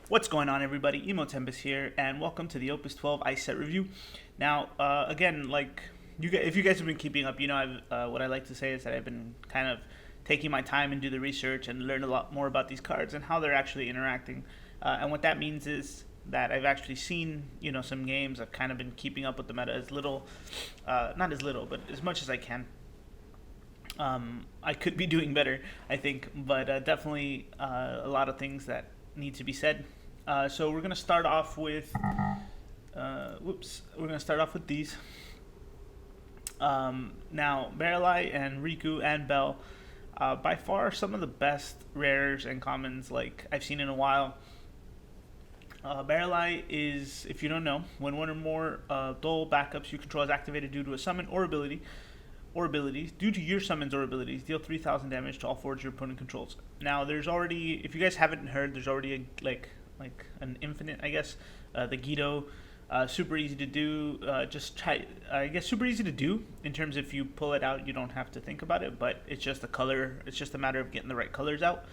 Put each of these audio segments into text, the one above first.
What's going on, everybody? Tempest here, and welcome to the Opus 12 ice set review. Now, again, like if you guys have been keeping up, what I like to say is that I've been kind of taking my time and do the research and learn a lot more about these cards and how they're actually interacting. And what that means is that I've actually seen, some games. I've kind of been keeping up with the meta as little, not as little, but as much as I can. I could be doing better, I think, but definitely a lot of things that need to be said. So we're gonna start off with, we're gonna start off with these. Now, Barrelai and Riku and Bell, by far some of the best rares and commons like I've seen in a while. Barrelai is, if you don't know, when one or more dual backups you control is activated due to a summon or ability, or abilities, due to your summons or abilities, deal 3,000 damage to all forwards your opponent controls. Now, there's already, if you guys haven't heard, there's already like an infinite, I guess, the Guido, super easy to do. Super easy to do in terms of if you pull it out, you don't have to think about it, but it's just a color. It's just a matter of getting the right colors out,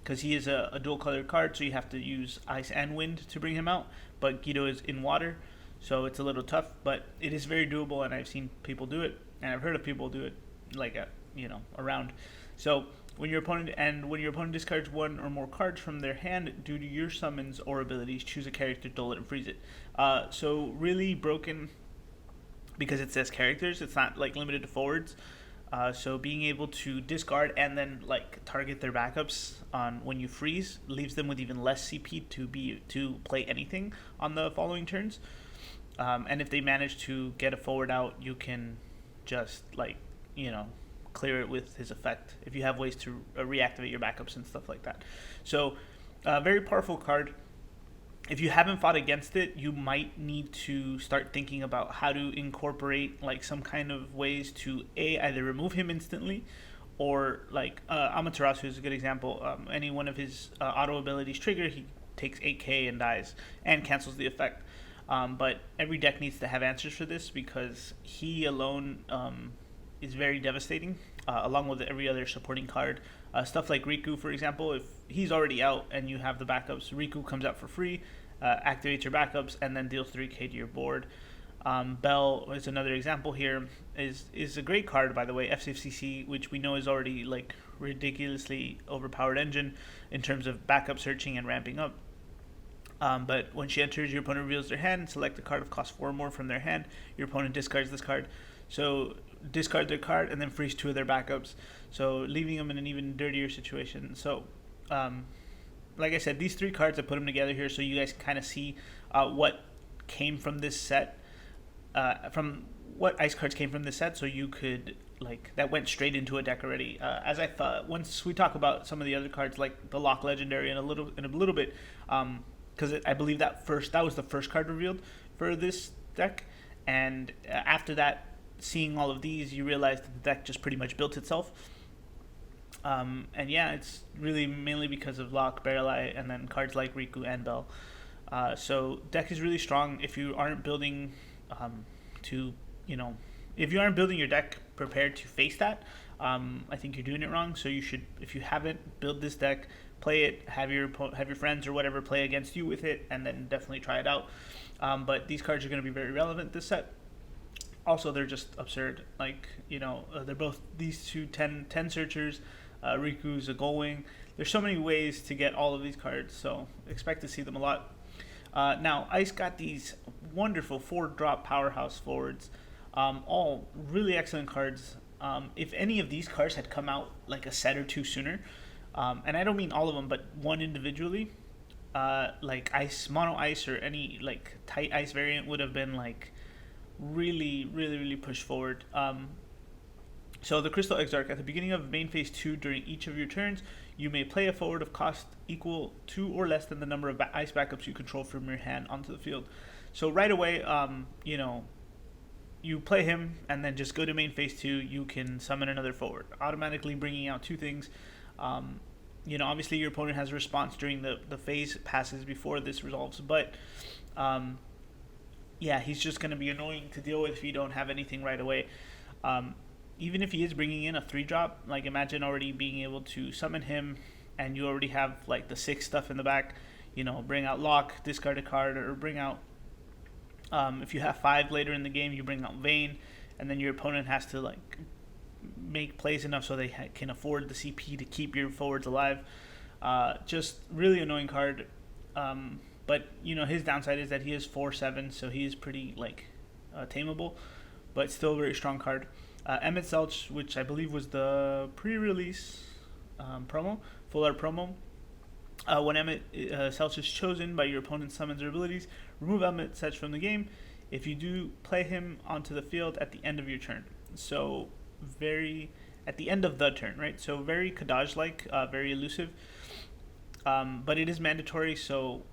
because he is a dual colored card, so you have to use ice and wind to bring him out. But Guido is in water, so it's a little tough, but it is very doable, and I've seen people do it, and I've heard of people do it, around. So when your opponent discards one or more cards from their hand due to your summons or abilities, choose a character, duel it, and freeze it. So really broken because it says characters. It's not limited to forwards. So being able to discard and then target their backups on when you freeze leaves them with even less CP to play anything on the following turns. And if they manage to get a forward out, you can just clear it with his effect if you have ways to reactivate your backups and stuff like that. So very powerful card. If you haven't fought against it, you might need to start thinking about how to incorporate some kind of ways to either remove him instantly, or Amaterasu is a good example. Any one of his auto abilities trigger, he takes 8k and dies and cancels the effect. But every deck needs to have answers for this, because he alone is very devastating, along with every other supporting card. Stuff like Riku, for example, if he's already out and you have the backups, Riku comes out for free, activates your backups, and then deals 3k to your board. Bell is another example here. Is a great card, by the way, FCFCC, which we know is already ridiculously overpowered engine in terms of backup searching and ramping up. But when she enters, your opponent reveals their hand, select a card of cost 4 or more from their hand. Your opponent discards this card. So discard their card and then freeze 2 of their backups, so leaving them in an even dirtier situation. So like I said, these 3 cards, I put them together here so you guys kind of see what came from this set, from what ice cards came from this set, so you could that went straight into a deck already. As I thought, once we talk about some of the other cards like the Lock Legendary in a little bit, because I believe that was the first card revealed for this deck, and after that, seeing all of these, you realize that the deck just pretty much built itself. And yeah, it's really mainly because of Lock, Barrelai, and then cards like Riku and Bell. So deck is really strong. If you aren't building if you aren't building your deck prepared to face that, I think you're doing it wrong. So you should, if you haven't, build this deck, play it, have your friends or whatever play against you with it, and then definitely try it out. But these cards are going to be very relevant this set. Also, they're just absurd. They're both these two 10 searchers. Riku's a goal wing. There's so many ways to get all of these cards, so expect to see them a lot. Now, Ice got these wonderful 4-drop powerhouse forwards. All really excellent cards. If any of these cards had come out a set or two sooner, and I don't mean all of them, but one individually, Ice, Mono Ice, or any tight Ice variant would have been really pushed forward. So the Crystal Exarch, at the beginning of main phase 2, during each of your turns, you may play a forward of cost equal to or less than the number of ice backups you control from your hand onto the field. So right away, you play him, and then just go to main phase 2, you can summon another forward, automatically bringing out 2 things. Obviously your opponent has a response during the phase passes before this resolves, but yeah, he's just going to be annoying to deal with if you don't have anything right away. Even if he is bringing in a 3-drop, imagine already being able to summon him, and you already have the 6 stuff in the back. bring out Lock, discard a card, or bring out, if you have 5 later in the game, you bring out Vayne, and then your opponent has to like make plays enough so they can afford the CP to keep your forwards alive. Just really annoying card. But his downside is that he is 4/7, so he is pretty like tameable, but still a very strong card. Emmett Selch, which I believe was the pre-release promo, full art promo. When Emmett Selch is chosen by your opponent's summons or abilities, remove Emmett Selch from the game. If you do, play him onto the field at the end of your turn. So at the end of the turn, right? So very Kadaj-like, very elusive. But it is mandatory, so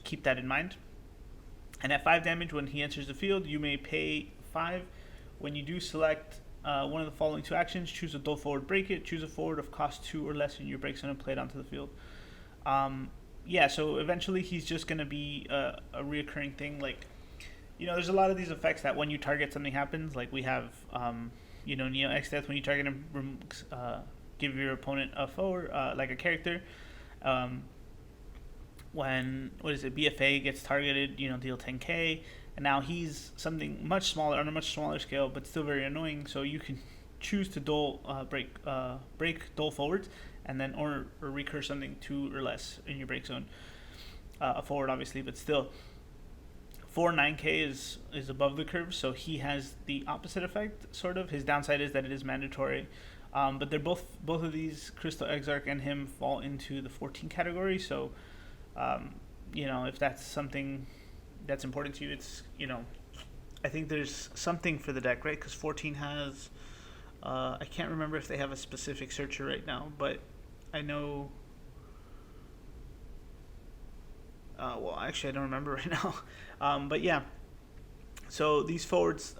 keep that in mind. And at 5 damage, when he enters the field, you may pay 5. When you do select one of the following 2 actions, choose a dual forward, break it. Choose a forward of cost 2 or less in your break zone and play it onto the field. So eventually he's just going to be a reoccurring thing. Like, there's a lot of these effects that when you target something happens. Like we have, Neo X Death, when you target him, give your opponent a forward, like a character. When BFA gets targeted, deal 10k, and now he's something much smaller on a much smaller scale, but still very annoying. So you can choose to break dual forwards, and then or recur something 2 or less in your break zone. A forward, obviously, but still, 9k is above the curve, so he has the opposite effect. Sort of. His downside is that it is mandatory. But they're both of these, Crystal Exarch and him, fall into the 14 category. So, if that's something that's important to you, it's, I think there's something for the deck, right? Because 14 has, I can't remember if they have a specific searcher right now, but I know, actually I don't remember right now. But yeah, so these forwards,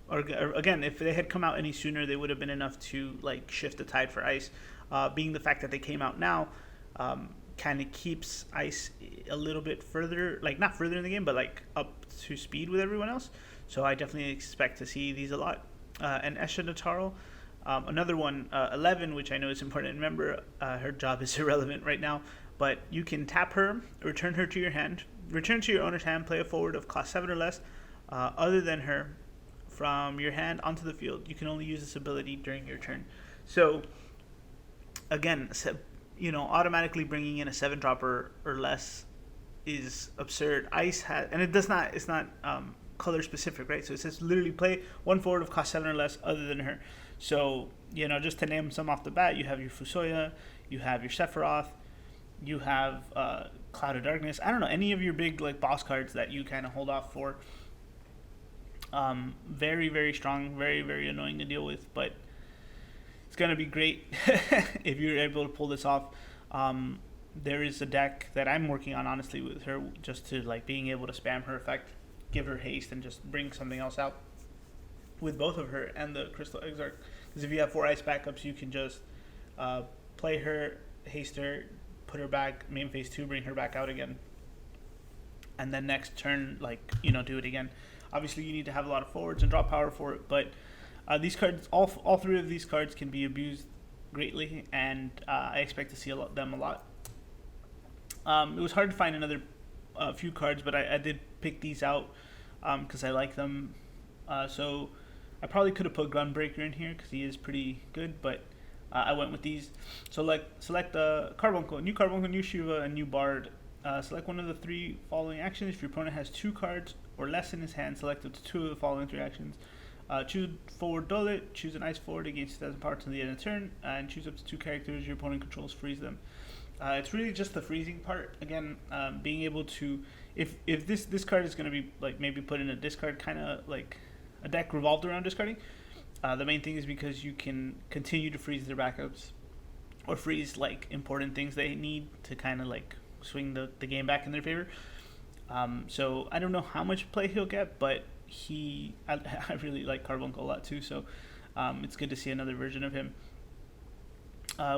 or again, if they had come out any sooner, they would have been enough to like shift the tide for Ice. Being the fact that they came out now, kind of keeps Ice a little bit further, like not further in the game, but like up to speed with everyone else. So I definitely expect to see these a lot. And Esha Nataro, another one, 11, which I know is important. Remember, her job is irrelevant right now, but you can tap her, return her to your hand, return to your owner's hand, play a forward of cost 7 or less, other than her, from your hand onto the field. You can only use this ability during your turn. So again, automatically bringing in a 7-dropper or less is absurd. Ice has, and it's not color specific, right? So it says literally play 1 forward of cost 7 or less other than her. So just to name some off the bat, you have your Fusoya, you have your Sephiroth, you have Cloud of Darkness. I don't know, any of your big like boss cards that you kind of hold off for. Very, very strong, very, very annoying to deal with, but it's going to be great if you're able to pull this off. There is a deck that I'm working on, honestly, with her, just to like being able to spam her effect, give her haste, and just bring something else out with both of her and the Crystal Exarch. Because if you have 4 Ice backups, you can just play her, haste her, put her back, main phase 2, bring her back out again, and then next turn, do it again. Obviously, you need to have a lot of forwards and drop power for it, but these cards, all 3 of these cards can be abused greatly, and I expect to see them a lot. It was hard to find another few cards, but I did pick these out because I like them. So I probably could have put Gunbreaker in here because he is pretty good, but I went with these. So select Carbuncle, new Carbuncle, new Shiva, and new Bard. Select one of the 3 following actions. If your opponent has 2 cards or less in his hand, select up to 2 of the following 3 actions. Choose forward Dullet, choose an Ice forward against 2,000 power to the end of the turn, and choose up to 2 characters your opponent controls, freeze them. It's really just the freezing part. Again, being able to, if this card is going to be like maybe put in a discard, kind of like a deck revolved around discarding. The main thing is because you can continue to freeze their backups, or freeze like important things they need to kind of like swing the game back in their favor. So I don't know how much play he'll get, but I really like Carbuncle a lot too, so it's good to see another version of him.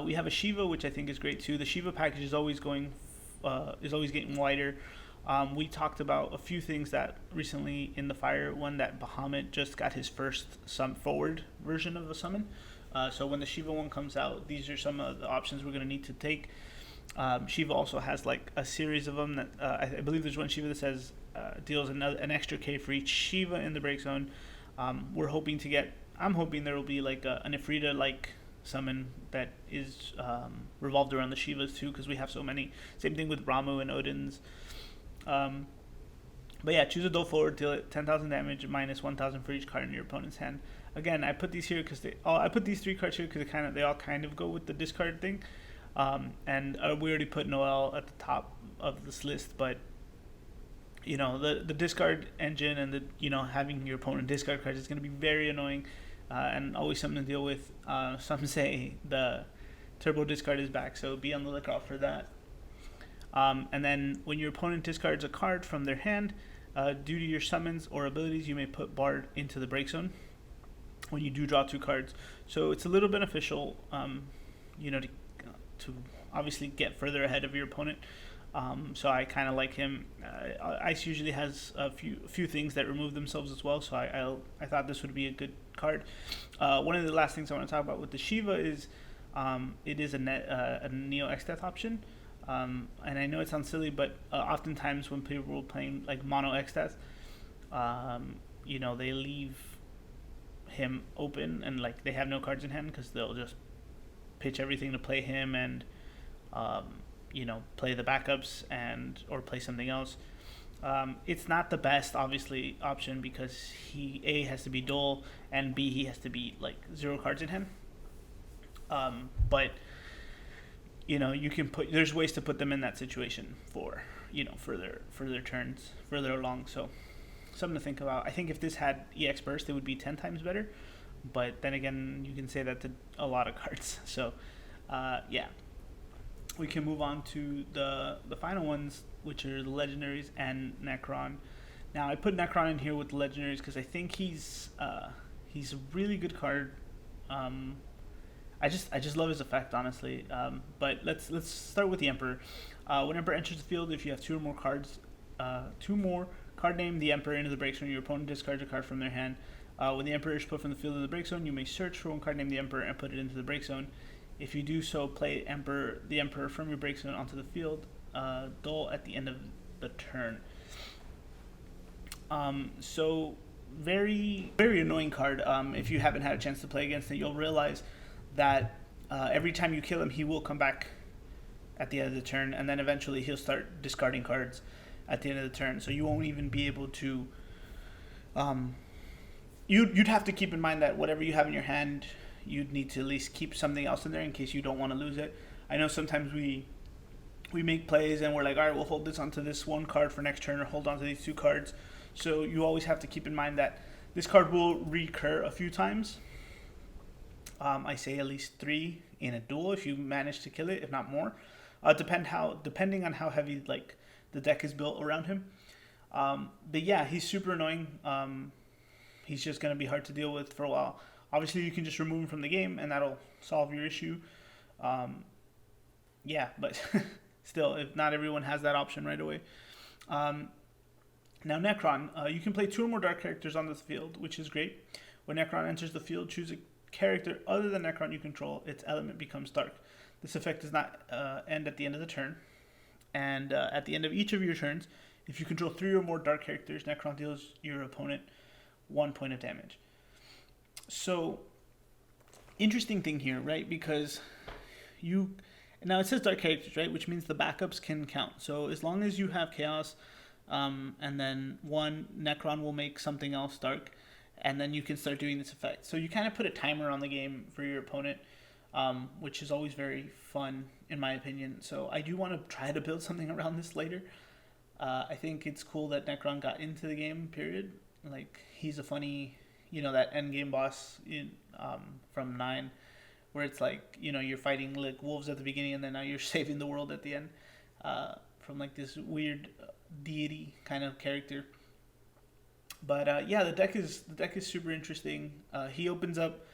We have a Shiva, which I think is great too. The Shiva package is always getting wider. We talked about a few things that recently in the fire. One, that Bahamut just got his first forward version of the summon. So when the Shiva one comes out, these are some of the options we're going to need to take. Shiva also has like a series of them that I believe there's one Shiva that says deals an extra K for each Shiva in the break zone. We're hoping to get. I'm hoping there will be like an Ifrita like summon that is revolved around the Shivas too, because we have so many. Same thing with Ramu and Odin's. But yeah, choose a duel forward, deal it 10,000 damage, minus 1,000 for each card in your opponent's hand. Again, I put these here because I put these 3 cards here because they all kind of go with the discard thing. And we already put Noel at the top of this list, but the discard engine and having your opponent discard cards is going to be very annoying, and always something to deal with. Some say the turbo discard is back, so be on the lookout for that. And then when your opponent discards a card from their hand, due to your summons or abilities, you may put Bard into the break zone when you do draw 2 cards. So it's a little beneficial, to obviously get further ahead of your opponent. So I kind of like him. Ice usually has a few things that remove themselves as well, so I thought this would be a good card. One of the last things I want to talk about with the Shiva is it is a Neo X-Death option. And I know it sounds silly, but oftentimes when people are playing like mono X-Death, they leave him open and like they have no cards in hand because they'll just pitch everything to play him and play the backups or play something else. It's not the best obviously option because he A has to be dull and B he has to be like 0 cards in hand. But you can there's ways to put them in that situation for their turns further along. So something to think about. I think if this had EX burst, it would be 10 times better. But then again, you can say that to a lot of cards. So we can move on to the final ones, which are the Legendaries and Necron. Now I put Necron in here with the Legendaries because I think he's a really good card. I just love his effect, honestly. But let's start with the Emperor. When Emperor enters the field, if you have 2 or more cards, 2 more card name the Emperor into the break zone, your opponent discards a card from their hand. When the Emperor is put from the field in the break zone, you may search for one card named the Emperor and put it into the break zone. If you do so, play the Emperor from your break zone onto the field, duel at the end of the turn. So very, very annoying card. If you haven't had a chance to play against it, you'll realize that every time you kill him, he will come back at the end of the turn, and then eventually he'll start discarding cards at the end of the turn. So you won't even be able to. You'd have to keep in mind that whatever you have in your hand, you'd need to at least keep something else in there in case you don't want to lose it. I know sometimes we make plays and we're like, all right, we'll hold this onto this 1 card for next turn, or hold on to these 2 cards. So you always have to keep in mind that this card will recur a few times. I say at least 3 in a duel if you manage to kill it, if not more. Depending on how heavy like the deck is built around him. But yeah, he's super annoying. He's just going to be hard to deal with for a while. Obviously, you can just remove him from the game, and that'll solve your issue. But still, if not everyone has that option right away. Now, Necron, you can play 2 or more dark characters on this field, which is great. When Necron enters the field, choose a character other than Necron you control. Its element becomes dark. This effect does not end at the end of the turn. And at the end of each of your turns, if you control 3 or more dark characters, Necron deals your opponent 1 point of damage. So, interesting thing here, right? Because now it says dark characters, right? Which means the backups can count. So as long as you have chaos, and then 1 Necron will make something else dark, and then you can start doing this effect. So you kind of put a timer on the game for your opponent, which is always very fun in my opinion. So I do want to try to build something around this later. I think it's cool that Necron got into the game, period. Like, he's a funny, that end game boss from 9, where it's like, you're fighting like wolves at the beginning and then now you're saving the world at the end, from like this weird deity kind of character. But the deck is super interesting. He opens up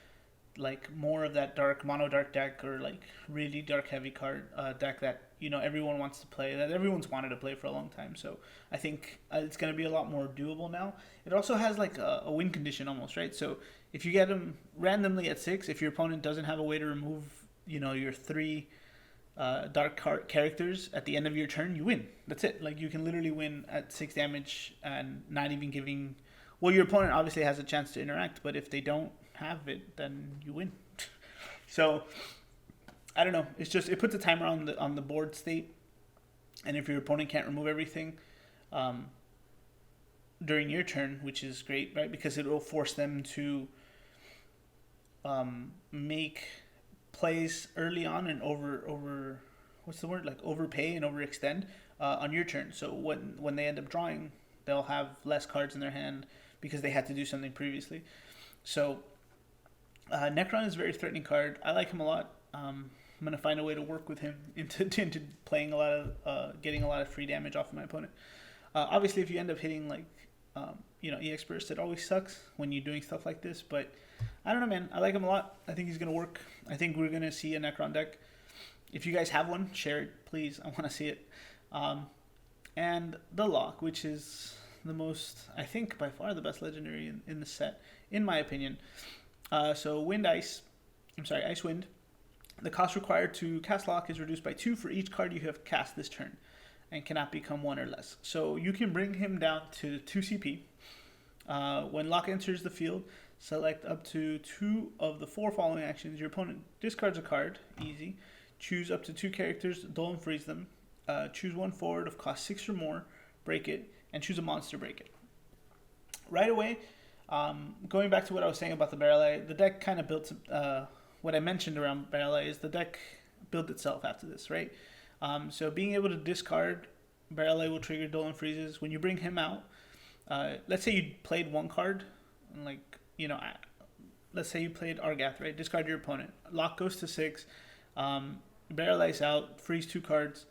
like more of that mono dark deck, or like really dark heavy card deck that everyone wants to play, that everyone's wanted to play for a long time. So I think it's going to be a lot more doable now. It also has like a win condition almost, right? So if you get him randomly at 6, if your opponent doesn't have a way to remove your 3 characters at the end of your turn, you win. That's it. Like, you can literally win at 6 damage and not even giving. Well, your opponent obviously has a chance to interact, but if they don't have it, then you win. So I don't know. It's just, it puts a timer on the board state, and if your opponent can't remove everything during your turn, which is great, right? Because it will force them to make plays early on and over what's the word, like overpay and overextend on your turn. So when they end up drawing, they'll have less cards in their hand because they had to do something previously. So Necron is a very threatening card. I like him a lot. I'm gonna find a way to work with him into playing a lot of getting a lot of free damage off of my opponent. Obviously, if you end up hitting like EX Burst, it always sucks when you're doing stuff like this. But I don't know, man. I like him a lot. I think he's gonna work. I think we're gonna see a Necron deck. If you guys have one, share it, please. I want to see it. And the Lock, which is the most, I think, by far the best legendary in the set, in my opinion. So Ice Wind. The cost required to cast Lock is reduced by 2 for each card you have cast this turn, and cannot become 1 or less. So you can bring him down to 2 CP. When Lock enters the field, select up to 2 of the 4 following actions. Your opponent discards a card, easy. Choose up to 2 characters, dull and freeze them. Choose 1 forward of cost 6 or more, break it, and choose a monster, break it. Right away, going back to what I was saying about the Barrel Eye, the deck kind of built, what I mentioned around Barrel Eye is the deck built itself after this, right? So being able to discard Barrel Eye will trigger dull and freezes. When you bring him out, let's say you played 1 card, and let's say you played Argath, right? Discard your opponent. Lock goes to 6. Barrel Ice out, freeze 2 cards,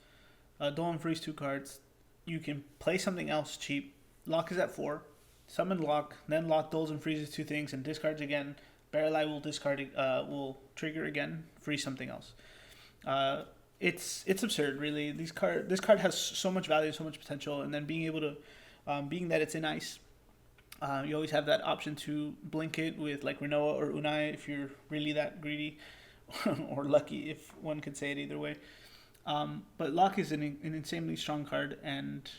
dull and freeze 2 cards. You can play something else cheap. Lock is at 4. Summon Lock, then Lock dulls and freezes 2 things and discards again. Barrel Eye will will trigger again, freeze something else. It's absurd, really. This card has so much value, so much potential, and then being able to, being that it's in ice, you always have that option to blink it with like Renoa or Unai if you're really that greedy, or lucky, if one could say it either way. But Lock is an insanely strong card, and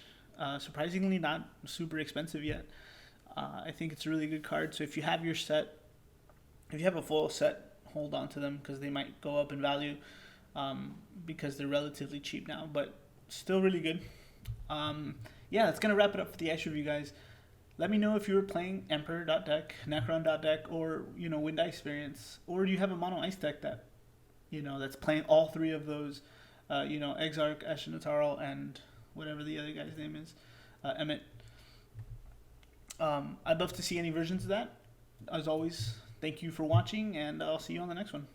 surprisingly not super expensive yet. I think it's a really good card. So if you have your set, if you have a full set, hold on to them because they might go up in value because they're relatively cheap now, but still really good. Yeah, that's going to wrap it up for the ice review, guys. Let me know if you were playing Emperor.deck, Necron.deck, or, Wind Ice variants, or do you have a mono ice deck that, that's playing all 3 of those, Exarch, Nataro, and whatever the other guy's name is, Emmett. I'd love to see any versions of that. As always, thank you for watching, and I'll see you on the next one.